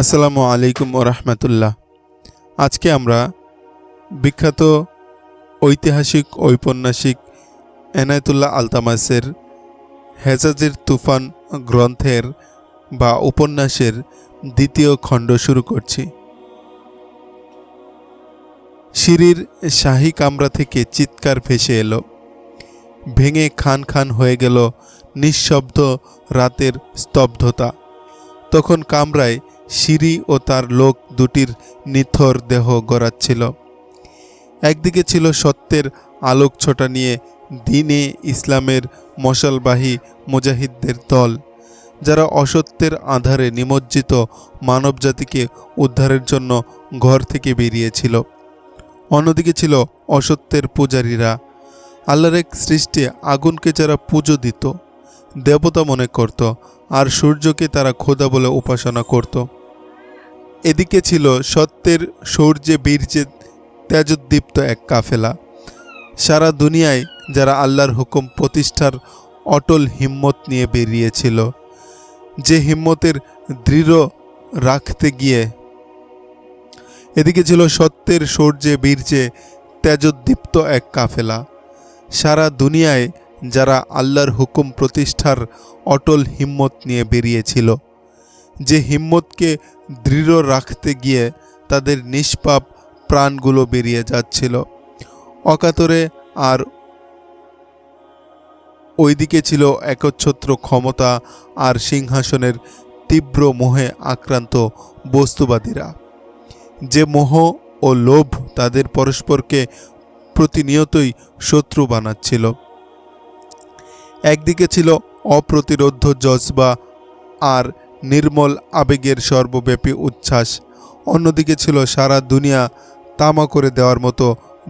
আসসালামু আলাইকুম ওরহমতুল্লাহ। আজকে আমরা বিখ্যাত ঐতিহাসিক ঔপন্যাসিক এনায়েতুল্লাহ আলতামাসের হেজাজের তুফান গ্রন্থের বা উপন্যাসের দ্বিতীয় খণ্ড শুরু করছি। সিঁড়ির শাহী কামরা থেকে চিৎকার ভেসে এলো, ভেঙে খান খান হয়ে গেল নিঃশব্দ রাতের স্তব্ধতা। তখন কামরায় সিঁড়ি ও তার লোক দুটির নিথর দেহ গড়াচ্ছিল। একদিকে ছিল সত্যের আলোক ছোটা নিয়ে দ্বীনে ইসলামের মশালবাহী মুজাহিদদের দল, যারা অসত্যের আঁধারে নিমজ্জিত মানবজাতিকে উদ্ধারের জন্য ঘর থেকে বেরিয়েছিল। অন্যদিকে ছিল অসত্যের পূজারীরা, আল্লাহর এক সৃষ্টি আগুনকে যারা পুজো দিত, দেবতা মনে করত, আর সূর্যকে তারা খোদা বলে উপাসনা করত। এদিকে ছিল সত্যের শৌর্যে বীর্যে তেজোদ্দীপ্ত এক কাফেলা, সারা দুনিয়ায় যারা আল্লাহর হুকুম প্রতিষ্ঠার অটল হিম্মত নিয়ে বেরিয়েছিল, যে হিম্মতের দৃঢ় রাখতে গিয়ে। এদিকে ছিল সত্যের শৌর্যে বীর্যে তেজোদ্দীপ্ত এক কাফেলা, সারা দুনিয়ায় যারা আল্লাহর হুকুম প্রতিষ্ঠার অটল হিম্মত নিয়ে বেরিয়েছিল, যে হিম্মতকে দৃঢ় রাখতে গিয়ে তাদের নিষ্পাপ প্রাণগুলো বেরিয়ে যাচ্ছিল অকাতরে। আর ওইদিকে ছিল একচ্ছত্র ক্ষমতা আর সিংহাসনের তীব্র মোহে আক্রান্ত বস্তুবাদীরা, যে মোহ ও লোভ তাদের পরস্পরকে প্রতিনিয়তই শত্রু বানাচ্ছিল। একদিকে ছিল অপ্রতিরোধ্য জজবা আর নির্মল আবেগের সর্বব্যাপী উচ্ছ্বাস, অন্যদিকে ছিল সারা দুনিয়া তামা করে দেওয়ার মতো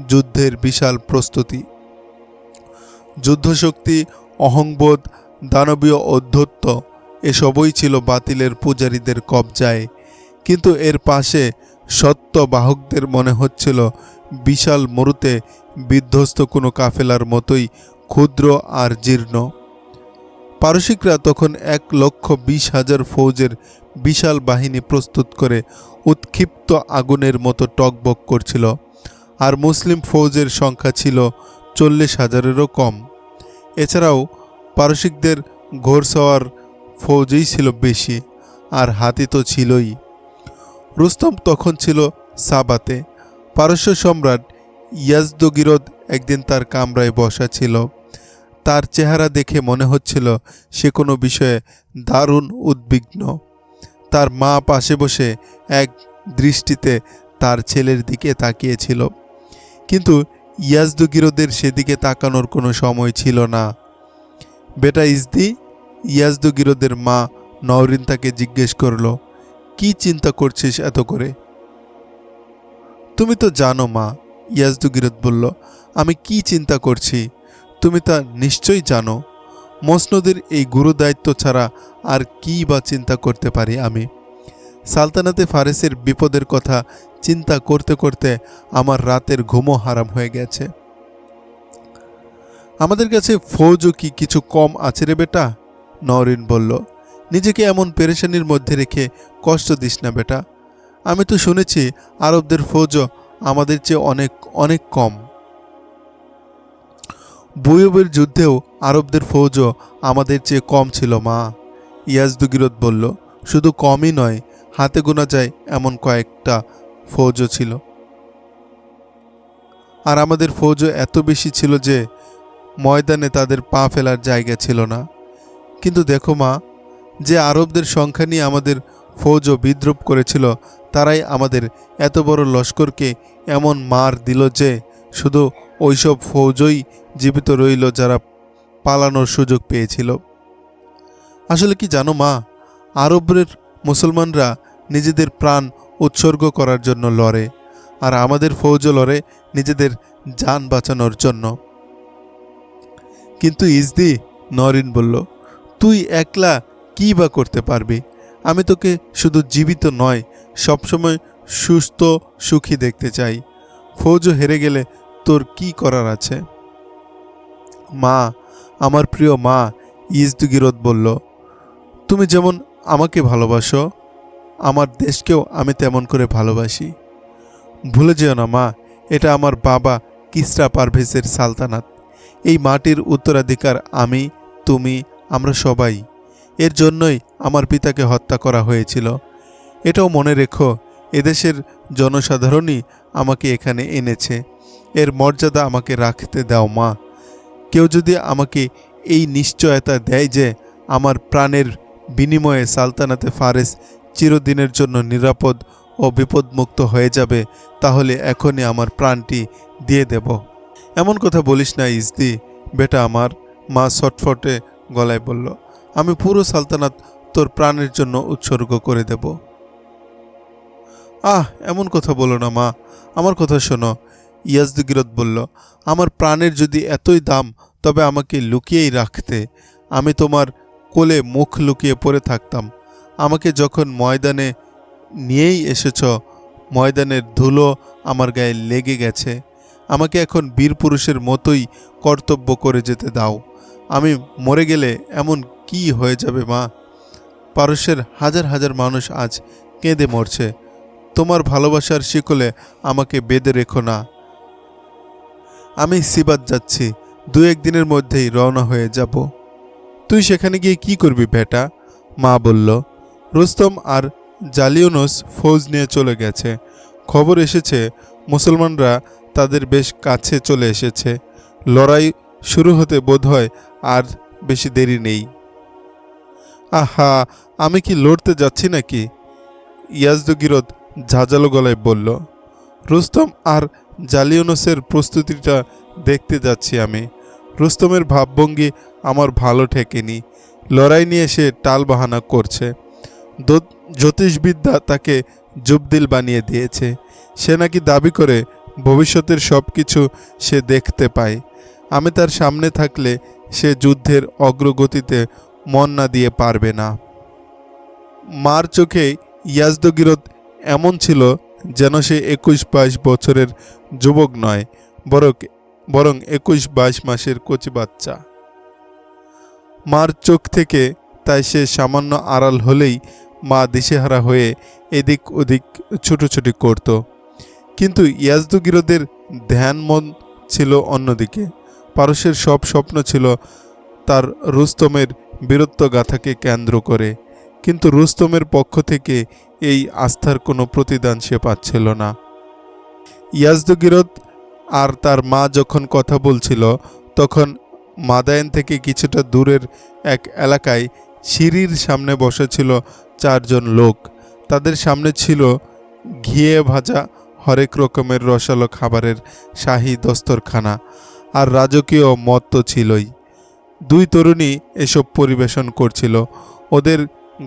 যুদ্ধের বিশাল প্রস্তুতি। যুদ্ধশক্তি, অহংবোধ, দানবীয় ঔদ্ধত্য এসবই ছিল বাতিলের পূজারীদের কবজায়, কিন্তু এর পাশে সত্যবাহকদের মনে হচ্ছিল বিশাল মরুতে বিধ্বস্ত কোনো কাফেলার মতোই ক্ষুদ্র আর জীর্ণ। পারসিকরা তখন 1,20,000 ফৌজের বিশাল বাহিনী প্রস্তুত করে উৎক্ষিপ্ত আগুনের মতো টকবক করছিল, আর মুসলিম ফৌজের সংখ্যা ছিল 40,000-এরও কম। এছাড়াও পারসিকদের ঘোড়সওয়ার ফৌজই ছিল বেশি, আর হাতি তো ছিলই। রুস্তম তখন ছিল সাবাতে। পারস্য সম্রাট ইয়াজদগিরদ একদিন তার কামরায় বসা ছিল। তার চেহারা দেখে মনে হচ্ছিল সে কোনো বিষয়ে দারুণ উদ্বিগ্ন। তার মা পাশে বসে এক দৃষ্টিতে তার ছেলের দিকে তাকিয়েছিল, কিন্তু ইয়াজদগিরদের সেদিকে তাকানোর কোনো সময় ছিল না। বেটা ইজদি, ইয়াজদগিরদের মা নওরিন তাকে জিজ্ঞেস করল, কি চিন্তা করছিস এত করে? তুমি তো জানো মা, ইয়াজদগিরদ বলল, আমি কি চিন্তা করছি তুমি তা নিশ্চয়ই জানো। মসনদের এই গুরু দায়িত্ব ছাড়া আর কি বা চিন্তা করতে পারি আমি? সালতানাতে ফারেসের বিপদের কথা চিন্তা করতে করতে আমার রাতের ঘুমও হারাম হয়ে গেছে। আমাদের কাছে ফৌজও কি কিছু কম আছে রে বেটা? নওরিন বলল, নিজেকে এমন পেরেশানির মধ্যে রেখে কষ্ট দিস না বেটা। আমি তো শুনেছি আরবদের ফৌজও আমাদের চেয়ে অনেক অনেক কম। বুয়ুবের যুদ্ধেও আরবদের ফৌজও আমাদের চেয়ে কম ছিল মা, ইয়াজদগিরদ বলল। শুধু কমই নয়, হাতে গোনা যায় এমন কয়েকটা ফৌজও ছিল। আর আমাদের ফৌজও এত বেশি ছিল যে ময়দানে তাদের পা ফেলার জায়গা ছিল না। কিন্তু দেখো মা, যে আরবদের সংখ্যা নিয়ে আমাদের ফৌজও বিদ্রুপ করেছিল, তারাই আমাদের এত বড় লস্করকে এমন মার দিল যে শুধু ওইসব ফৌজই জীবিত রইল যারা পালানোর সুযোগ পেয়েছিল। আসলে কি জানো মা, আরবের মুসলমানরা নিজেদের প্রাণ উৎসর্গ করার জন্য লড়ে, আর আমাদের ফৌজও লড়ে নিজেদের জান বাঁচানোর জন্য। কিন্তু ইজদি, নওরিন বলল, তুই একলা কি বা করতে পারবি? আমি তোকে শুধু জীবিত নয়, সবসময় সুস্থ সুখী দেখতে চাই। ফৌজও হেরে গেলে তোর কি করার আছে? মা, আমার প্রিয় মা, ইয়াজদগিরদ বলল, তুমি যেমন আমাকে ভালোবাসো আমার দেশকেও আমি তেমন করে ভালোবাসি। ভুলে যেও না মা, এটা আমার বাবা কিসরা পারভেজের সালতানাত। এই মাটির উত্তরাধিকার আমি, তুমি, আমরা সবাই। এর জন্যই আমার পিতাকে হত্যা করা হয়েছিল। এটাও মনে রেখো, এদেশের জনসাধারণই আমাকে এখানে এনেছে। এর মর্যাদা আমাকে রাখতে দাও মা। কেউ যদি আমাকে এই নিশ্চয়তা দেয় যে আমার প্রাণের বিনিময়ে সালতানাতে ফারেস চিরদিনের জন্য নিরাপদ ও বিপদমুক্ত হয়ে যাবে, তাহলে এখনই আমার প্রাণটি দিয়ে দেব। এমন কথা বলিস না ইজদি বেটা আমার, মা ছটফটে গলায় বলল। আমি পুরো সালতানাত তোর প্রাণের জন্য উৎসর্গ করে দেব। এমন কথা বলো না মা, আমার কথা শোনো। ইয়াজদগিরত বলল, আমার প্রাণের যদি এতই দাম তবে আমাকে লুকিয়েই রাখতে। আমি তোমার কোলে মুখ লুকিয়ে পড়ে থাকতাম। আমাকে যখন ময়দানে নিয়েই এসেছ, ময়দানের ধুলো আমার গায়ে লেগে গেছে। আমাকে এখন বীর পুরুষের মতোই কর্তব্য করে যেতে দাও। আমি মরে গেলে এমন কি হয়ে যাবে মা? পারস্যের হাজার হাজার মানুষ আজ কেঁদে মরছে। তোমার ভালোবাসার শিকলে আমাকে বেঁধে রেখো না। আমি সিবাত যাচ্ছি, 2-1 দিনের মধ্যেই রওনা হয়ে যাব। তুই সেখানে গিয়ে কি করবি বেটা? মা বলল। রুস্তম আর জালিওনস ফৌজ নিয়ে চলে গেছে। খবর এসেছে মুসলমানরা তাদের বেশ কাছে চলে এসেছে। লড়াই শুরু হতে বোধহয় আর বেশি দেরি নেই। আহা, আমি কি লড়তে যাচ্ছি নাকি? ইয়াজদগিরত ঝাঁঝালো গলায় বলল। রুস্তম আর জালিওনসের প্রস্তুতিটা দেখতে যাচ্ছি আমি। রুস্তমের ভাবভঙ্গি আমার ভালো ঠেকেনি। লড়াই নিয়ে সে টালবাহানা করছে। জ্যোতিষবিদ্যা তাকে জুবদিল বানিয়ে দিয়েছে। সে নাকি দাবি করে ভবিষ্যতের সব কিছু সে দেখতে পায়। আমি তার সামনে থাকলে সে যুদ্ধের অগ্রগতিতে মন না দিয়ে পারবে না। মার চোখে ইয়াজদগিরত এমন ছিল যেন সে 21-22 বছরের যুবক নয়, বরং 21-22 মাসের কচি বাচ্চা। মার চোখ থেকে তাই সে সামান্য আড়াল হলেই মা দিশেহারা হয়ে এদিক ওদিক ছুটোছুটি করত। কিন্তু ইয়াজদগিরদের ধ্যান মন ছিল অন্যদিকে। পারস্যের সব স্বপ্ন ছিল তার রুস্তমের বীরত্ব গাথাকে কেন্দ্র করে, কিন্তু রুস্তমের পক্ষ থেকে এই আস্থার কোনো প্রতিদান সে পাচ্ছিল না। ইয়াজদগিরত আর তার মা যখন কথা বলছিল, তখন মাদায়েন থেকে কিছুটা দূরের এক এলাকায় সিঁড়ির সামনে বসেছিল 4 জন লোক। তাদের সামনে ছিল ঘিয়ে ভাজা হরেক রকমের রসালো খাবারের শাহী দস্তরখানা, আর রাজকীয় মদ তো ছিলই। 2 তরুণী এসব পরিবেশন করছিল। ওদের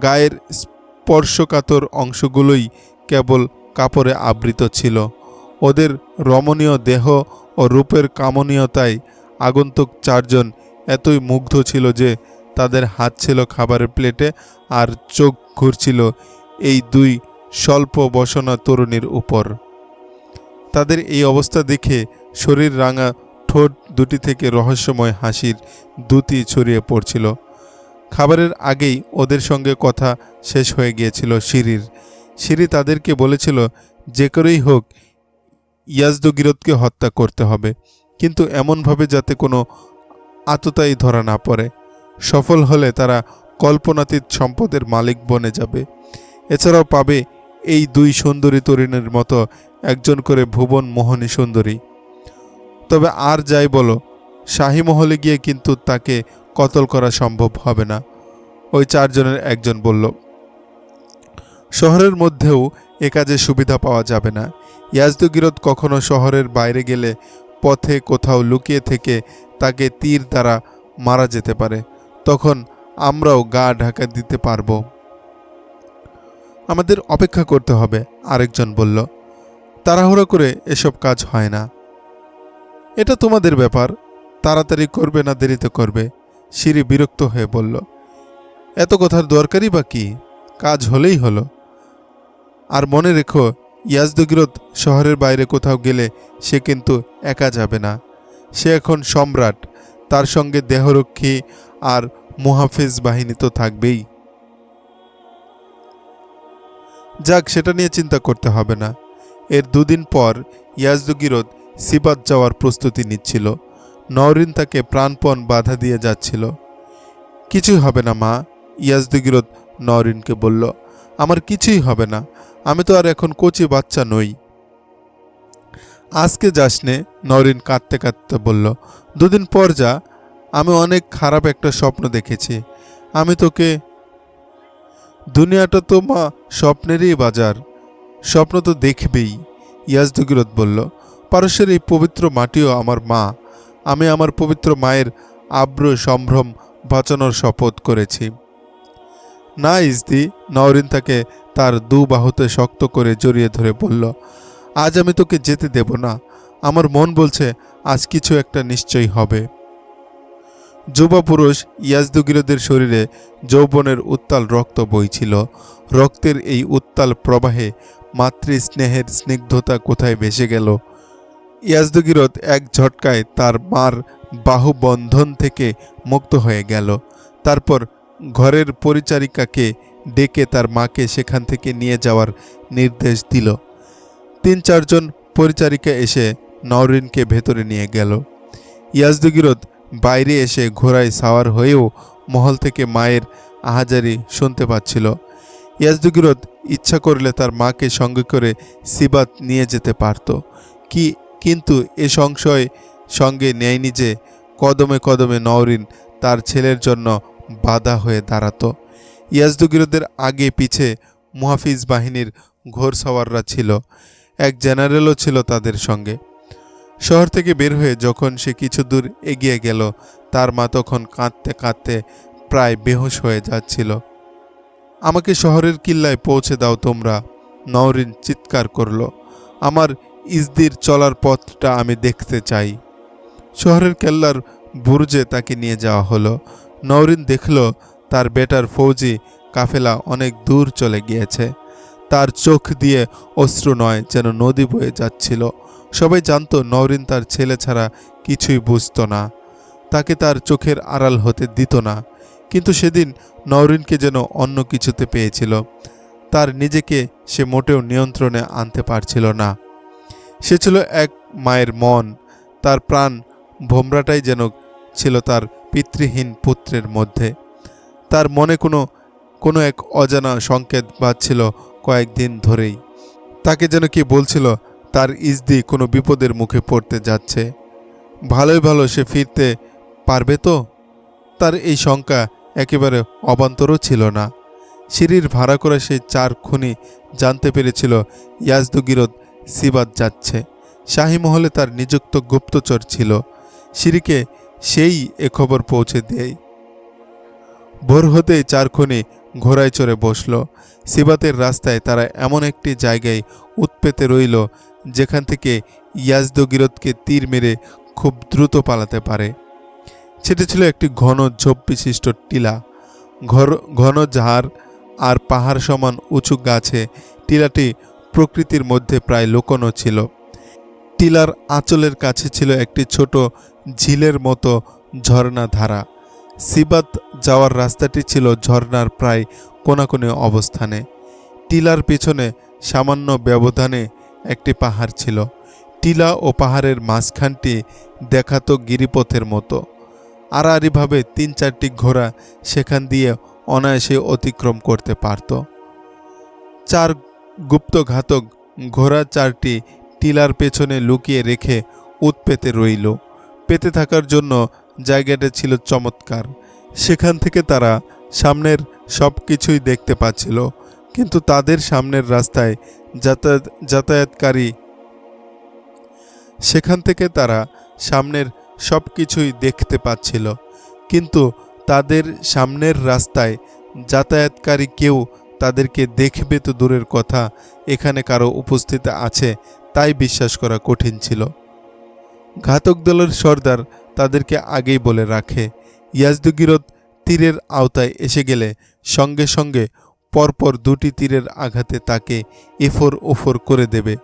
গায়ের স্পর্শকাতর অংশগুলোই কেবল কাপড়ে আবৃত ছিল। ওদের রমণীয় দেহ ও রূপের কামনীয়তায় আগন্তুক 4 জন এতই মুগ্ধ ছিল যে তাদের হাত ছিল খাবারের প্লেটে আর চোখ ঘুরছিল এই 2 স্বল্প বসনা তরুণীর উপর। তাদের এই অবস্থা দেখে শরীর রাঙা ঠোঁট দুটি থেকে রহস্যময় হাসির দ্যুতি ছড়িয়ে পড়ছিল। খাবারের আগেই ওদের সঙ্গে কথা শেষ হয়ে গিয়েছিল সিঁড়ির। সিঁড়ি তাদেরকে বলেছিল যে করেই হোক ইয়াজদগিরতকে হত্যা করতে হবে, কিন্তু এমনভাবে যাতে কোনো আততায়ী ধরা না পড়ে। সফল হলে তারা কল্পনাতীত সম্পদের মালিক বনে যাবে। এছাড়াও পাবে এই 2 সুন্দরী তরুণীর মতো একজন করে ভুবন মোহনী সুন্দরী। তবে আর যাই বলো, শাহী মহলে গিয়ে কিন্তু তাকে কতল করা সম্ভব হবে না। ওই 4 জনের একজন বলল। শহরের মধ্যেও এ কাজে সুবিধা পাওয়া যাবে না। ইয়াজদগিরত কখনো শহরের বাইরে গেলে পথে কোথাও লুকিয়ে থেকে তাকে তীর দ্বারা মারা যেতে পারে। তখন আমরাও গা ঢাকা দিতে পারবো। আমাদের অপেক্ষা করতে হবে, আরেকজন বলল। তাড়াহুড়ো করে এসব কাজ হয় না। এটা তোমাদের ব্যাপার, তাড়াতাড়ি করবে না দেরিতে করবে। সিঁড়ি বিরক্ত হয়ে বলল। এত কথার দরকারই বা কি? কাজ হলেই হলো। আর মনে রেখো, ইয়াজদগিরত শহরের বাইরে কোথাও গেলে সে কিন্তু একা যাবে না। সে এখন সম্রাট, তার সঙ্গে দেহরক্ষী আর মুহাফেজ বাহিনী তো থাকবেই। যাক, সেটা নিয়ে চিন্তা করতে হবে না। এর দুদিন পর ইয়াজদগিরদ সিবাত যাওয়ার প্রস্তুতি নিচ্ছিল। নওরিন তাকে প্রাণপণ বাধা দিয়ে যাচ্ছিল। কিছুই হবে না মা, ইয়াজদগিরদ নওরিনকে বলল। আমার কিছুই হবে না, আমি তো আর এখন কচি বাচ্চা নই। আজকে যাসনে, নওরিন কাঁদতে কাঁদতে বলল। দুদিন পর যা, আমি অনেক খারাপ একটা স্বপ্ন দেখেছি। আমি তোকে। দুনিয়াটা তো মা স্বপ্নেরই বাজার, স্বপ্ন তো দেখবেই, ইয়াজদগিরদ বলল। পারস্যের এই পবিত্র মাটিও আমার মা। আমি আমার পবিত্র মায়ের আব্রু সম্ভ্রম বাঁচানোর শপথ করেছি। না ইজদি, নওরিন তাকে তার দু বাহুতে শক্ত করে জড়িয়ে ধরে বলল। আজ আমি তোকে যেতে দেব না। আমার মন বলছে আজ কিছু একটা নিশ্চয়ই হবে। যুবা পুরুষ ইয়াজদগিরদের শরীরে যৌবনের উত্তাল রক্ত বইছিল। রক্তের এই উত্তাল প্রবাহে মাতৃস্নেহের স্নিগ্ধতা কোথায় ভেসে গেল। ইয়াজদগিরদ এক ঝটকায় তার মার বাহুবন্ধন থেকে মুক্ত হয়ে গেল। তারপর ঘরের পরিচারিকাকে ডেকে তার মাকে সেখান থেকে নিয়ে যাওয়ার নির্দেশ দিল। ৩-৪ জন পরিচারিকা এসে নওরিনকে ভেতরে নিয়ে গেল। ইয়াজদগিরদ বাইরে এসে ঘোড়ায় সাওয়ার হয়েও মহল থেকে মায়ের আহাজারি শুনতে পাচ্ছিল। ইয়াজদগিরদ ইচ্ছা করলে তার মাকে সঙ্গে করে সিবাত নিয়ে যেতে পারত, কিন্তু এ সংশয় সঙ্গে নেয়নি যে কদমে কদমে নওরিন তার ছেলের জন্য বাধা হয়ে দাঁড়াত। ইয়াজদগিরদের আগে পিছে মুহাফিজ বাহিনীর ঘোড়সওয়াররা ছিল। এক জেনারেলও ছিল তাদের সঙ্গে। শহর থেকে বের হয়ে যখন সে কিছু দূর এগিয়ে গেল, তার মা তখন কাঁদতে কাঁদতে প্রায় বেহুশ হয়ে যাচ্ছিল। আমাকে শহরের কিল্লায় পৌঁছে দাও তোমরা, নওরিন চিৎকার করল। আমার ইজদির চলার পথটা আমি দেখতে চাই। শহরের কেল্লার বুরুজে তাকে নিয়ে যাওয়া হলো। নওরিন দেখল তার বেটার ফৌজি কাফেলা অনেক দূর চলে গিয়েছে। তার চোখ দিয়ে অশ্রু নয়, যেন নদী বয়ে যাচ্ছিল। সবাই জানত নওরিন তার ছেলে ছাড়া কিছুই বুঝত না, তাকে তার চোখের আড়াল হতে দিত না। কিন্তু সেদিন নওরিনকে যেন অন্য কিছুতে পেয়েছিল। তার নিজেকে সে মোটেও নিয়ন্ত্রণে আনতে পারছিল না। সে ছিল এক মায়ের মন। তার প্রাণ ভোমরাটাই যেন ছিল তার পিতৃহীন পুত্রের মধ্যে। তার মনে কোনো এক অজানা সংকেত বাজছিল কয়েকদিন ধরেই। তাকে যেন কি বলছিল তার ইজদি কোনো বিপদের মুখে পড়তে যাচ্ছে। ভালোই ভালো সে ফিরতে পারবে তো? তার এই শঙ্কা একেবারে অবান্তরও ছিল না। সিঁড়ির ভাড়া করা সেই 4 খুনি জানতে পেরেছিল ইয়াজদগিরদ সিবাত যাচ্ছে। শাহী মহলে তার নিযুক্ত গুপ্তচর ছিল। সিঁড়িকে সেই এ খবর পৌঁছে দেয়। ভোর হতেই 4 খুনি ঘোড়ায় চড়ে বসল। সিবাতের রাস্তায় তারা এমন একটি জায়গায় উৎপেতে রইল যেখান থেকে ইয়াজদগিরদকে তীর মেরে খুব দ্রুত পালাতে পারে। সেটি ছিল একটি ঘন ঝোপ বিশিষ্ট টিলা। ঘন ঝাড় আর পাহাড় সমান উঁচু গাছে টিলাটি প্রকৃতির মধ্যে প্রায় লুকোনো ছিল। টিলার আঁচলের কাছে ছিল একটি ছোট ঝিলের মতো ঝর্ণা ধারা। সিবাত যাওয়ার রাস্তাটি ছিল ঝর্ণার প্রায় কোনাকুনি অবস্থানে। টিলার পিছনে সামান্য ব্যবধানে একটি পাহাড় ছিল। টিলা ও পাহাড়ের মাঝখানটি দেখাত গিরিপথের মতো। আড়াআড়িভাবে 3-4টি ঘোড়া সেখান দিয়ে অনায়াসে অতিক্রম করতে পারত। 4 গুপ্তঘাতক ঘোড়া 4টি টিলার পেছনে লুকিয়ে রেখে উৎপেতে রইল। পেতে থাকার জন্য জায়গাটা ছিল চমৎকার। সেখান থেকে তারা সামনের সব কিছুই দেখতে পাচ্ছিল, কিন্তু তাদের সামনের রাস্তায় যাতায়াতকারী সেখান থেকে তারা সামনের সব কিছুই দেখতে পাচ্ছিল, কিন্তু তাদের সামনের রাস্তায় যাতায়াতকারী কেউ তাদেরকে দেখবে তো দূরের কথা, এখানে কারো উপস্থিতি আছে তাই বিশ্বাস করা কঠিন ছিল। ঘাতক দলের সর্দার তাদেরকে আগেই বলে রাখে, ইয়াজদগিরদ তীরের আওতায় এসে গেলে সঙ্গে সঙ্গে পরপর 2টি তীরের আঘাতে তাকে এফোর ওফর করে দেবে।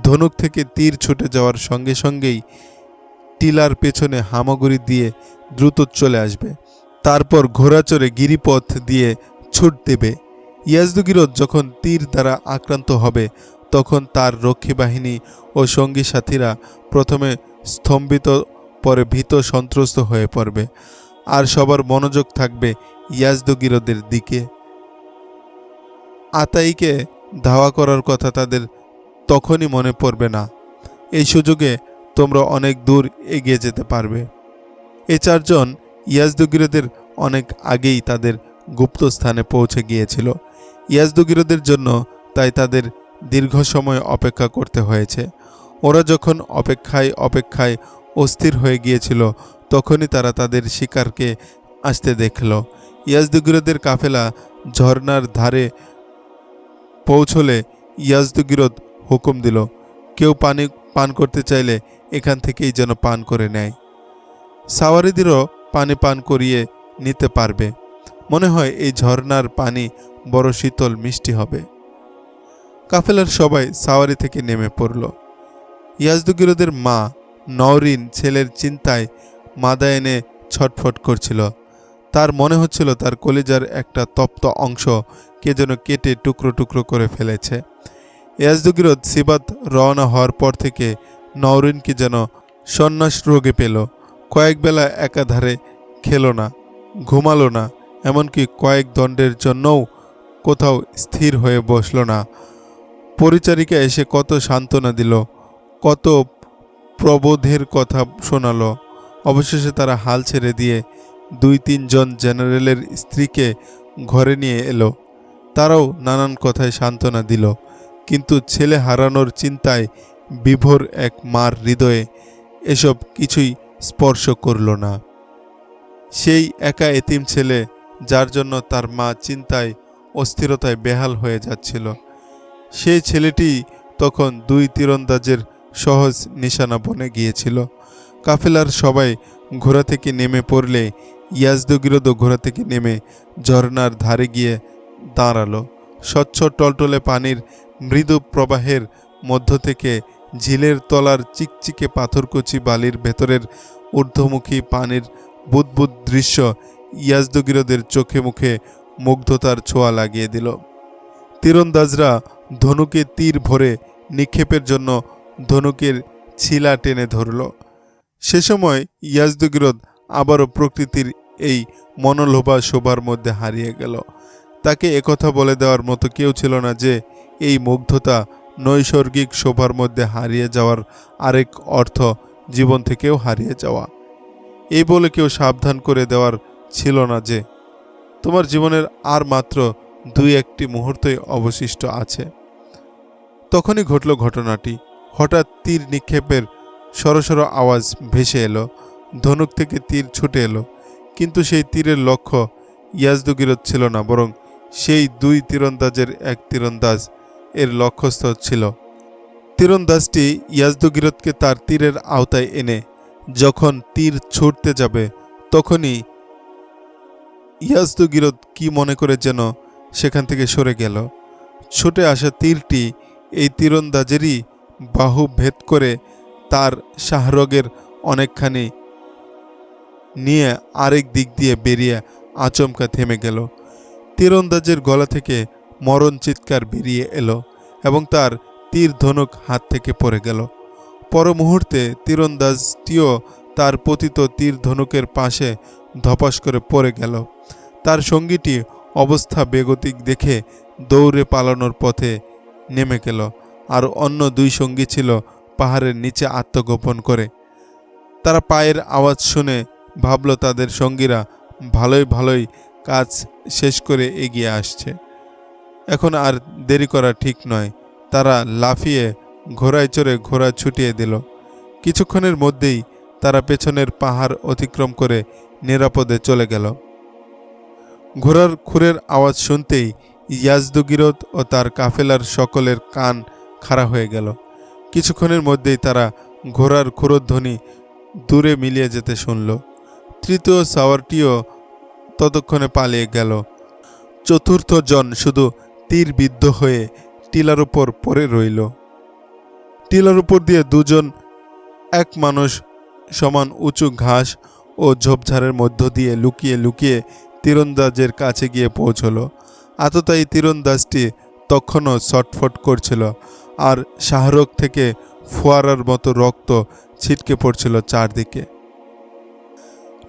ধনুক থেকে তীর ছুটে যাওয়ার সঙ্গে সঙ্গেই টিলার পেছনে হামাগুড়ি দিয়ে দ্রুত চলে আসবে। তারপর ঘোড়া চড়ে গিরিপথ দিয়ে ছুট দেবে। ইয়াজদুগিরদ যখন তীর দ্বারা আক্রান্ত হবে তখন তার রক্ষী বাহিনী ও সঙ্গী সাথীরা প্রথমে স্তম্ভিত, পরে ভীত সন্ত্রস্ত হয়ে পড়বে, আর সবার মনোযোগ থাকবে ইয়াজদুগিরদের দিকে। আতাইকে ধাওয়া করার কথা তাদের তখনই মনে পড়বে না। এই সুযোগে তোমরা অনেক দূর এগিয়ে যেতে পারবে। এই চারজন ইয়াজদুগিরদের অনেক আগেই তাদের গুপ্ত স্থানে পৌঁছে গিয়েছিল। ইয়াজদুগিরদের জন্য তাই তাদের দীর্ঘ সময় অপেক্ষা করতে হয়েছে। ওরা যখন অপেক্ষায় অস্থির হয়ে গিয়েছিল তখনই তারা তাদের শিকারকে আসতে দেখল। ইয়াজদুগিরদের কাফেলা ঝর্ণার ধারে পৌঁছলে ইয়াজদুগিরদ হুকুম দিল, কেউ পানি পান করতে চাইলে এখান থেকেই যেন পান করে নেয়। সাওয়ারিদেরও পানি পান করিয়ে নিতে পারবে। মনে হয় এই ঝর্ণার পানি বড় শীতল মিষ্টি হবে। কাফেলার সবাই সাওয়ারি থেকে নেমে পড়ল। ইয়াজদুগিরদের মা নওরিন ছেলের চিন্তায় মাদায়েনে ছটফট করছিল। তার মনে হচ্ছিল তার কলিজার একটা তপ্ত অংশ কে যেন কেটে টুকরো টুকরো করে ফেলেছে। ইয়াজদুগিরদ সিবাত রওনা হওয়ার পর থেকে নওরিনকে যেন সন্ন্যাস রোগে পেল। কয়েক বেলা একাধারে খেলো না, ঘুমালো না, এমনকি কয়েক দণ্ডের জন্যও কোথাও স্থির হয়ে বসল না। পরিচারিকা এসে কত সান্ত্বনা দিল, কত প্রবোধের কথা শোনালো। অবশেষে তারা হাল ছেড়ে দিয়ে 2-3 জন জেনারেলের স্ত্রীকে ঘরে নিয়ে এলো। তারাও নানান কথায় সান্ত্বনা দিল, কিন্তু ছেলে হারানোর চিন্তায় বিভোর এক মার হৃদয়ে এসব কিছুই স্পর্শ করল না। সেই একা এতিম ছেলে, যার জন্য তার মা চিন্তায় অস্থিরতায় বেহাল হয়ে যাচ্ছিল, সেই ছেলেটি তখন 2 তীরন্দাজের সহজ নিশানা বনে গিয়েছিল। কাফেলার সবাই ঘোড়া থেকে নেমে পড়লে ইয়াজদুগিরদও ঘোড়া থেকে নেমে ঝর্ণার ধারে গিয়ে দাঁড়ালো। স্বচ্ছ টলটলে পানির মৃদু প্রবাহের মধ্য থেকে ঝিলের তলার চিকচিকে পাথরকুচি বালির ভেতরের ঊর্ধ্বমুখী পানির বুদবুদ দৃশ্য ইয়াজদুগিরদের চোখে মুখে মুগ্ধতার ছোঁয়া লাগিয়ে দিল। তীরন্দাজরা ধনুকে তীর ভরে নিক্ষেপের জন্য ধনুকের ছিলা টেনে ধরল। সে সময় ইয়াজদুগিরদ আবারও প্রকৃতির এই মনোলোভা শোভার মধ্যে হারিয়ে গেল। তাকে একথা বলে দেওয়ার মতো কেউ ছিল না যে এই মুগ্ধতা নৈসর্গিক শোভার মধ্যে হারিয়ে যাওয়ার আরেক অর্থ জীবন থেকেও হারিয়ে যাওয়া। এই বলে কেউ সাবধান করে দেওয়ার ছিল না যে তোমার জীবনের আর মাত্র 2-1টি মুহূর্তই অবশিষ্ট আছে। তখনই ঘটল ঘটনাটি। হঠাৎ তীর নিক্ষেপের সরসর আওয়াজ ভেসে এলো। ধনুক থেকে তীর ছুটে এলো, কিন্তু সেই তীরের লক্ষ্য ইয়াজদুগিরদ ছিল না, বরং সেই 2 তীরন্দাজের এক তীরন্দাজ এর লক্ষ্যস্থল ছিল। তীরন্দাজটি ইয়াজদুগিরদকে তার তীরের আওতায় এনে যখন তীর ছুটতে যাবে তখনই ইয়াজদুগিরদ কি মনে করে যেন সেখান থেকে সরে গেল। ছুটে আসা তীরটি এই তীরন্দাজেরই বাহু ভেদ করে তার শাহরগের অনেকখানি নিয়ে আরেক দিক দিয়ে বেরিয়ে আচমকা থেমে গেল। তীরন্দাজের গলা থেকে মরণ চিৎকার বেরিয়ে এলো এবং তার তীর ধনুক হাত থেকে পড়ে গেল। পর মুহূর্তে তীরন্দাজটিও তার পতিত তীর ধনুকের পাশে ধপাস করে পড়ে গেল। তার সঙ্গীটি অবস্থা বেগতিক দেখে দৌড়ে পালানোর পথে নেমে গেল, আর অন্য 2 সঙ্গী ছিল পাহাড়ের নিচে আত্মগোপন করে। তারা পায়ের আওয়াজ শুনে ভাবল তাদের সঙ্গীরা ভালোই কাজ শেষ করে এগিয়ে আসছে, এখন আর দেরি করা ঠিক নয়। তারা লাফিয়ে ঘোড়ায় চড়ে ঘোড়া ছুটিয়ে দিল। কিছুক্ষণের মধ্যেই তারা পেছনের পাহাড় অতিক্রম করে নিরাপদে চলে গেল। ঘোড়ার খুরের আওয়াজ শুনতেই ইয়াজদুগিরদ ও তার কাফেলার সকলের কান খাড়া হয়ে গেল। কিছুক্ষণের মধ্যেই তারা ঘোড়ার খুরধ্বনি দূরে মিলিয়ে যেতে শুনল। তৃতীয় সাওয়ারটিও ততক্ষণে পালিয়ে গেল। চতুর্থ জন শুধু তীর বিদ্ধ হয়ে টিলার উপর পড়ে রইল। টিলার উপর দিয়ে 2 জন এক মানুষ সমান উঁচু ঘাস ও ঝোপঝাড়ের মধ্য দিয়ে লুকিয়ে লুকিয়ে তীরন্দাজের কাছে গিয়ে পৌঁছল। আততায়ী তীরন্দাজটি তখনও ছটফট করছিল, আর শাহরুখ থেকে ফোয়ারার মতো রক্ত ছিটকে পড়ছিল চারদিকে।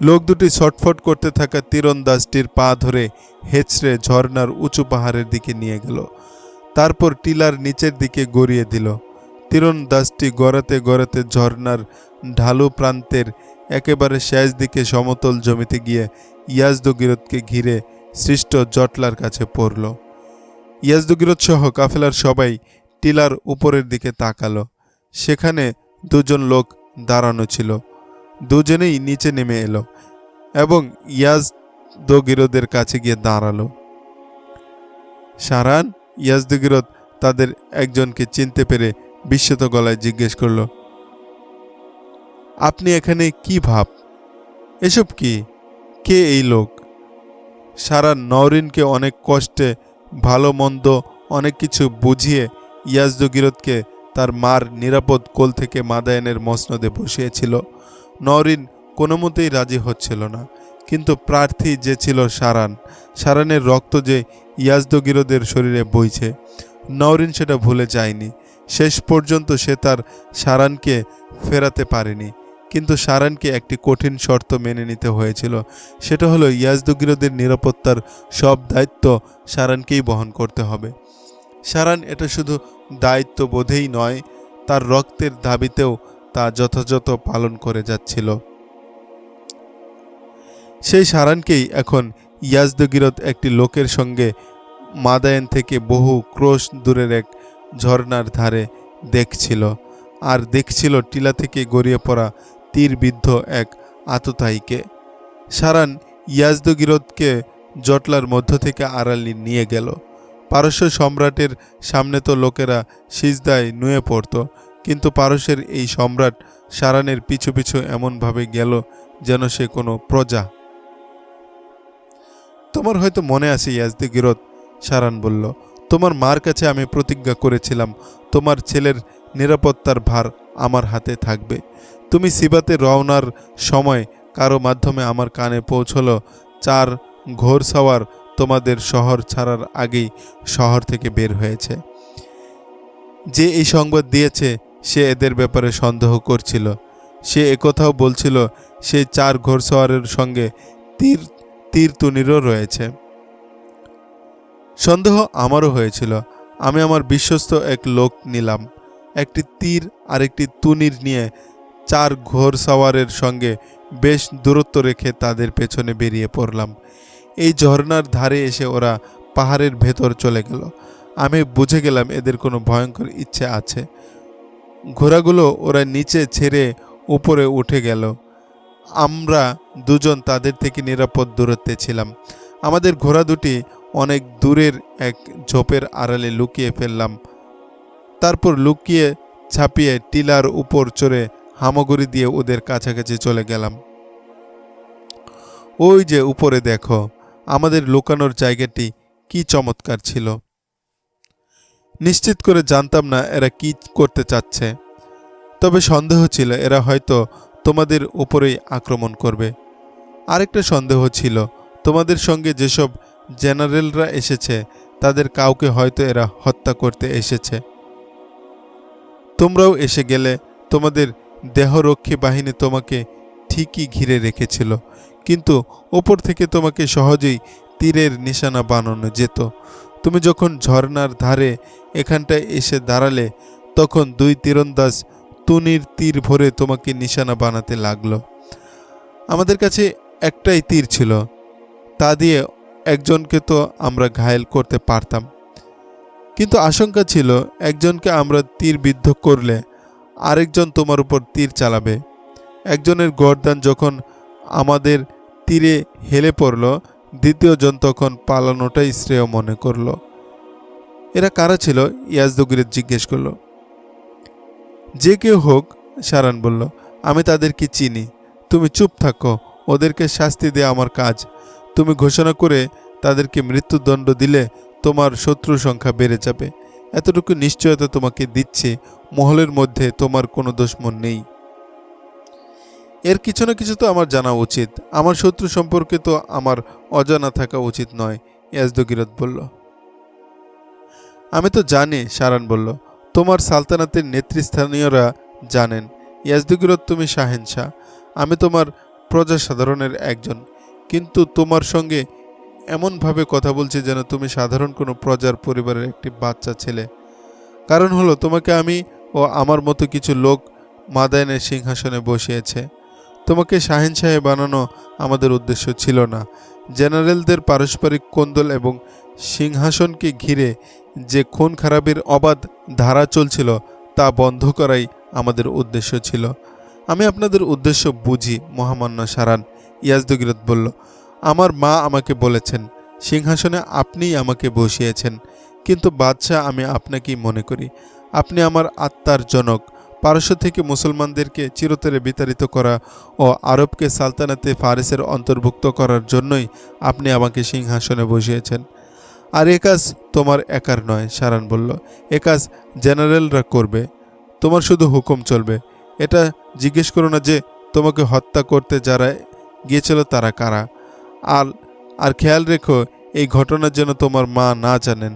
লোক দুটি ছটফট করতে থাকা তীরন্দাজটির পা ধরে হেঁচড়ে ঝর্ণার উঁচু পাহাড়ের দিকে নিয়ে গেল, তারপর টিলার নিচের দিকে গড়িয়ে দিল। তীরন্দাজটি গড়াতে গড়াতে ঝর্ণার ঢালু প্রান্তের একেবারে শেষ দিকে সমতল জমিতে গিয়ে ইয়াজদগিরদকে ঘিরে সৃষ্ট জটলার কাছে পড়ল। ইয়াজদগিরদ সহ কাফেলার সবাই টিলার উপরের দিকে তাকালো। সেখানে দুজন লোক দাঁড়ানো ছিল। দুজনেই নিচে নেমে এলো এবং ইয়াজদগিরদের কাছে গিয়ে দাঁড়ালো। সারান? ইয়াজদগিরদ তাদের একজনকে চিনতে পেরে বিস্মিত গলায় জিজ্ঞেস করল, আপনি এখানে কি ভাব? এসব কি? কে এই লোক? সারান নওরিনকে অনেক কষ্টে ভালো মন্দ অনেক কিছু বুঝিয়ে ইয়াজদগিরদকে তার মার নিরাপদ কোল থেকে মাদায়ানের মসনদে বসিয়েছিল। নওরিন কোনো মতেই রাজি হচ্ছিল না, কিন্তু প্রার্থী যে ছিল সারানের রক্ত যে ইয়াজদগিরদের শরীরে বইছে, নওরিন সেটা ভুলে যায়নি। শেষ পর্যন্ত সে তার সারানকে ফেরাতে পারেনি, কিন্তু সারানকে একটি কঠিন শর্ত মেনে নিতে হয়েছিল। সেটা হলো ইয়াজদগিরদের নিরাপত্তার সব দায়িত্ব সারানকেই বহন করতে হবে। সারান এটা শুধু দায়িত্ববোধেই নয়, তার রক্তের দাবিতেও তা যথাযথ পালন করে যাচ্ছিল। সেই সারানকেই এখন ইয়াজদগিরদ একটি লোকের সঙ্গে মাদায়ান থেকে বহু ক্রোশ দূরের এক ঝর্ণার ধারে দেখছিল, আর দেখছিল টিলা থেকে গড়িয়ে পড়া তীরবিদ্ধ এক আততায়ীকে। সারান ইয়াজদগিরদকে জটলার মধ্য থেকে আড়ালে নিয়ে গেল। পারস্য সম্রাটের সামনে তো লোকেরা সিজদায় নুয়ে পড়ত, কিন্তু পারস্যের এই সম্রাট সারানের পিছু পিছু এমনভাবে গেল যেন সে কোনো প্রজা। তোমার হয়তো মনে আছে ইয়াজদগিরদ, সারান বলল, তোমার মার কাছে আমি প্রতিজ্ঞা করেছিলাম তোমার ছেলের নিরাপত্তার ভার আমার হাতে থাকবে। তুমি সিবাতে রওনার সময় কারো মাধ্যমে আমার কানে পৌঁছলো 4 ঘোড়সওয়ার তোমাদের শহর ছাড়ার আগেই শহর থেকে বের হয়েছে। যে এই সংবাদ দিয়েছে সে এদের ব্যাপারে সন্দেহ করছিল। সে একথাও বলছিল সেই 4 ঘোড়সওয়ারের সঙ্গে তীর-তুনিরও রয়েছে। সন্দেহ আমারও হয়েছিল। আমি আমার বিশ্বস্ত এক লোক নিলাম, একটি তীর আর একটি তুনির নিয়ে 4 ঘোড়সওয়ারের সঙ্গে বেশ দূরত্ব রেখে তাদের পেছনে বেরিয়ে পড়লাম। এই ঝর্ণার ধারে এসে ওরা পাহাড়ের ভেতর চলে গেল। আমি বুঝে গেলাম এদের কোনো ভয়ঙ্কর ইচ্ছে আছে। ঘোড়াগুলো ওরা নিচে ছেড়ে উপরে উঠে গেল। আমরা দুজন তাদের থেকে নিরাপদ দূরত্বে ছিলাম। আমাদের ঘোড়া দুটি অনেক দূরের এক ঝোপের আড়ালে লুকিয়ে ফেললাম। তারপর লুকিয়ে ছাপিয়ে টিলার উপর চড়ে হামাগুড়ি দিয়ে ওদের কাছাকাছি চলে গেলাম। ওই যে উপরে দেখো, আমাদের লুকানোর জায়গাটি কি চমৎকার ছিল। নিশ্চিত করে জানতাম না এরা কি করতে চাচ্ছে, তবে সন্দেহ ছিল এরা হয়তো তোমাদের উপরেই আক্রমণ করবে। আরেকটা সন্দেহ ছিল, তোমাদের সঙ্গে যেসব জেনারেলরা এসেছে তাদের কাউকে হয়তো এরা হত্যা করতে এসেছে। তোমরাও এসে গেলে তোমাদের দেহরক্ষী বাহিনী তোমাকে ঠিকই ঘিরে রেখেছিল, কিন্তু ওপর থেকে তোমাকে সহজেই তীরের নিশানা বানানো যেত। তুমি যখন ঝর্ণার ধারে এখানটায় এসে দাঁড়ালে তখন 2 তীরন্দাজ তুনির তীর ভরে তোমাকে নিশানা বানাতে লাগলো। আমাদের কাছে একটাই তীর ছিল, তা দিয়ে একজনকে তো আমরা ঘায়েল করতে পারতাম, কিন্তু আশঙ্কা ছিল একজনকে আমরা তীর বিদ্ধ করলে আরেকজন তোমার উপর তীর চালাবে। একজনের গর্দান যখন আমাদের তীরে হেলে পড়ল, দ্বিতীয়জন তখন পালানোটাই শ্রেয় মনে করল। এরা কারা ছিল? ইয়াজদগিরদ জিজ্ঞেস করল। যে কেউ হোক, সারান বলল, আমি তাদেরকে চিনি। তুমি চুপ থাকো, ওদেরকে শাস্তি দেয়া আমার কাজ। তুমি ঘোষণা করে তাদেরকে মৃত্যুদণ্ড দিলে তোমার শত্রু সংখ্যা বেড়ে যাবে। এতটুকু নিশ্চয়তা তোমাকে দিচ্ছি, মহলের মধ্যে তোমার কোনো দুশমন নেই। এর কিছু না কিছু তো আমার জানা উচিত। আমার শত্রু সম্পর্কে তো আমার অজানা থাকা উচিত নয়, ইয়াজদগিরদ বলল। আমি তো জানি, সারান বলল। তোমার সালতানাতের নেতৃস্থানীয়রা জানেন ইয়াজদুগিরত তুমি শাহেনশাহ, আমি তোমার প্রজাসাধারণের একজন, কিন্তু তোমার সঙ্গে এমনভাবে কথা বলছি যেন তুমি সাধারণ কোনো প্রজার পরিবারের একটি বাচ্চা ছেলে। কারণ হলো তোমাকে আমি ও আমার মতো কিছু লোক মাদায়েনের সিংহাসনে বসিয়েছে। তোমাকে শাহেনশাহে বানানো আমাদের উদ্দেশ্য ছিল না। জেনারেলদের পারস্পরিক কোন্দল এবং সিংহাসনকে ঘিরে যে খুন খারাপির অবাধ ধারা চলছিল তা বন্ধ করাই আমাদের উদ্দেশ্য ছিল। আমি আপনাদের উদ্দেশ্য বুঝি মহামান্য সারান, ইয়াজদুগিরত বলল। আমার মা আমাকে বলেছেন সিংহাসনে আপনিই আমাকে বসিয়েছেন, কিন্তু বাদশাহ আমি আপনাকেই মনে করি। আপনি আমার আত্মার জনক। পারস্য থেকে মুসলমানদেরকে চিরতরে বিতাড়িত করা ও আরবকে সালতানাতে ফারিসের অন্তর্ভুক্ত করার জন্যই আপনি আমাকে সিংহাসনে বসিয়েছেন। আর এ কাজ তোমার একার নয়, সারান বলল। এ কাজ জেনারেলরা করবে, তোমার শুধু হুকুম চলবে। এটা জিজ্ঞেস করো না যে তোমাকে হত্যা করতে যারা গিয়েছিল তারা কারা। আর খেয়াল রেখো এই ঘটনা যেন তোমার মা না জানেন।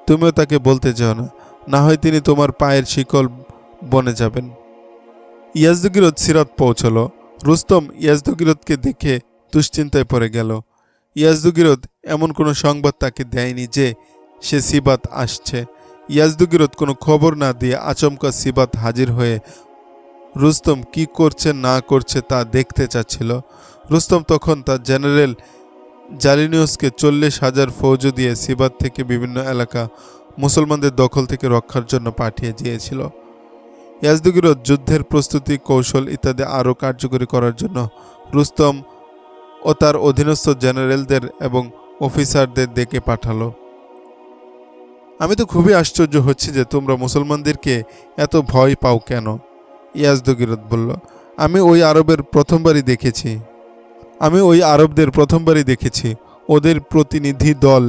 তুমিও তাকে বলতে যাও না, না হয় তিনি তোমার পায়ের শিকল বনে যাবেন। ইয়াজদুগিরত সিরাত পৌঁছল। রুস্তম ইয়াজদুগিরতকে দেখে দুশ্চিন্তায় পড়ে গেল। ইয়াজদুগিরত এমন কোনো সংবাদ তাকে দেয়নি যে সে সিবাত আসছে। ইয়াজদুগিরত কোনো খবর না দিয়ে আচমকা সিবাত হাজির হয়ে রুস্তম কি করছে না করছে তা দেখতে চাচ্ছিল। রুস্তম তখন তার জেনারেল জালিনিউসকে 40,000 ফৌজ দিয়ে সিবাত থেকে বিভিন্ন এলাকা মুসলমানদের দখল থেকে রক্ষার জন্য পাঠিয়ে দিয়েছিল। ইয়াজদুগিরত যুদ্ধের প্রস্তুতি, কৌশল ইত্যাদি আরও কার্যকরী করার জন্য রুস্তম ও তার অধীনস্থ জেনারেলদের এবং অফিসারদের ডেকে পাঠালো। আমি তো খুবই আশ্চর্য হচ্ছি যে তোমরা মুসলমানদেরকে এত ভয় পাও কেন, ইয়াজদুগিরত বলল। আমি ওই আরবদের প্রথমবারই দেখেছি। ওদের প্রতিনিধি দল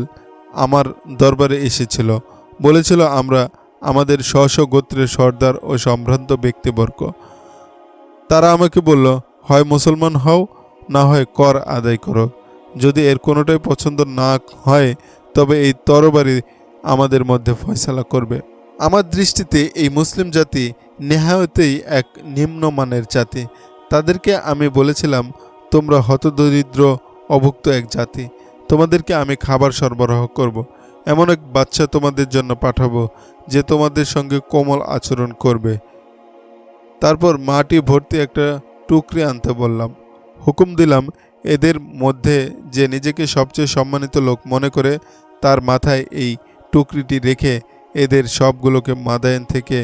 আমার দরবারে এসেছিল, বলেছিল আমরা আমাদের স্ব গোত্রের সর্দার ও সম্ভ্রান্ত ব্যক্তিবর্গ। তারা আমাকে বলল, হয় মুসলমান হও, না হয় কর আদায় করো। যদি এর কোনোটাই পছন্দ না হয় তবে এই তরবারি আমাদের মধ্যে ফয়সালা করবে। আমার দৃষ্টিতে এই মুসলিম জাতি নেহায়তেই এক নিম্নমানের জাতি। তাদেরকে আমি বলেছিলাম, তোমরা হতদরিদ্র অভুক্ত এক জাতি, তোমাদেরকে আমি খাবার সরবরাহ করব। এমন এক বাচ্চা তোমাদের জন্য পাঠাবো যে তোমাদের সঙ্গে কোমল আচরণ করবে। তারপর মাটি ভর্তি একটা টুকরি আনতে বললাম। হুকুম দিলাম, এদের মধ্যে যে নিজেকে সবচেয়ে সম্মানিত লোক মনে করে তার মাথায় এই টুকরিটি রেখে এদের সবগুলোকে মাদায়েন থেকে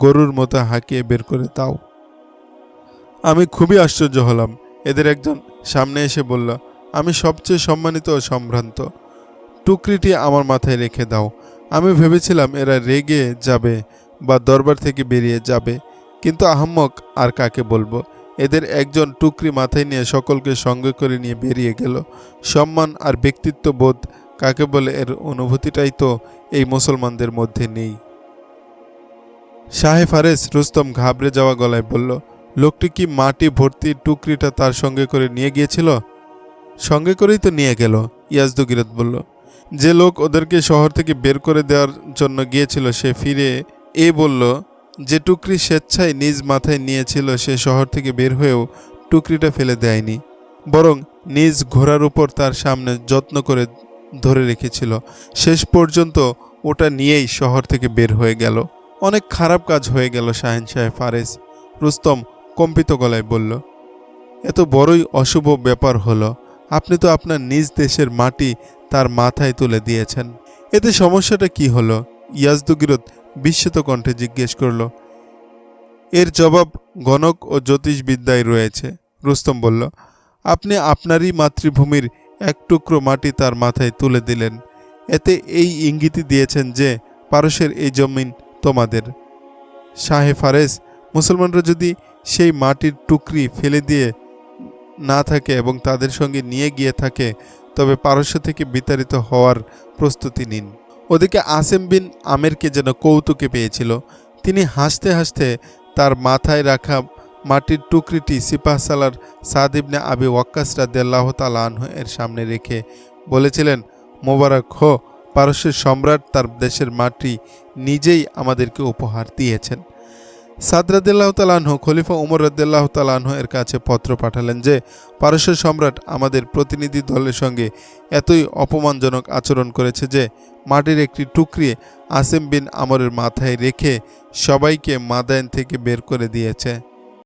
গরুর মতো হাঁকিয়ে বের করে দাও। আমি খুবই আশ্চর্য হলাম। এদের একজন সামনে এসে বলল, আমি সবচেয়ে সম্মানিত ও সম্ভ্রান্ত, টুকরিটি আমার মাথায় রেখে দাও। আমি ভেবেছিলাম এরা রেগে যাবে বা দরবার থেকে বেরিয়ে যাবে, কিন্তু আহাম্মক আর কাকে বলবো। এদের একজন টুকরি মাথায় নিয়ে সকলকে সঙ্গে করে নিয়ে বেরিয়ে গেল। সম্মান আর ব্যক্তিত্ব বোধ কাকে বলে এর অনুভূতিটাই তো এই মুসলমানদের মধ্যে নেই। শাহে ফারেস রুস্তম ঘাবড়ে যাওয়া গলায় বলল, লোকটি কি মাটি ভর্তি টুকরিটা তার সঙ্গে করে নিয়ে গিয়েছিল? সঙ্গে করেই তো নিয়ে গেল, ইয়াজদুগিরত বলল। যে লোক ওদেরকে শহর থেকে বের করে দেওয়ার জন্য গিয়েছিল সে ফিরে বলল, যে টুকরি স্বেচ্ছায় নিজ মাথায় নিয়েছিল সে শহর থেকে বের হয়েও টুকরিটা ফেলে দেয়নি, বরং নিজ ঘোড়ার উপর তার সামনে যত্ন করে ধরে রেখেছিল। শেষ পর্যন্ত ওটা নিয়েই শহর থেকে বের হয়ে গেল। অনেক খারাপ কাজ হয়ে গেল শাহেনশাহ ফারেস, রুস্তম কম্পিত গলায় বলল। এত বড়ই অশুভ ব্যাপার হলো। আপনি তো আপনার নিজ দেশের মাটি তার মাথায় তুলে দিয়েছেন, এতে সমস্যাটা কি হলো? ইয়াজদুগিরত বিস্মিত কণ্ঠে জিজ্ঞেস করল। এর জবাব গণক ও জ্যোতিষবিদ্যায় রয়েছে, রুস্তম বলল। আপনি আপনারই মাতৃভূমির এক টুকরো মাটি তার মাথায় তুলে দিলেন, এতে এই ইঙ্গিতই দিয়েছেন যে পারস্যের এই জমিন তোমাদের। শাহে ফারেস, মুসলমানরা যদি সেই মাটির টুকরি ফেলে দিয়ে না থাকে এবং তাদের সঙ্গে নিয়ে গিয়ে থাকে তবে পারস্য থেকে বিতাড়িত হওয়ার প্রস্তুতি নিন। ওদিকে আসেম বিন আমেরকে যেন কৌতুকে পেয়েছিল। তিনি হাসতে হাসতে তার মাথায় রাখা মাটির টুকরিটি সিপাহসালার সাদ ইবনে আবি ওয়াক্কাস রাদিয়াল্লাহু তাআলা আনহু এর সামনে রেখে বলেছিলেন, মোবারক হো পারস্যের সম্রাট তার দেশের মাটি নিজেই আমাদেরকে উপহার দিয়েছেন। সাদ রাদিয়াল্লাহু তাআলা আনহু খলিফা উমর রাদিয়াল্লাহু তাআলা আনহু এর কাছে পত্র পাঠালেন যে পারস্যের সম্রাট আমাদের প্রতিনিধি দলের সঙ্গে এতই অপমানজনক আচরণ করেছে যে মাটির একটি টুকরি আসিম বিন আমরের মাথায় রেখে সবাইকে মাদায়েন থেকে বের করে দিয়েছে।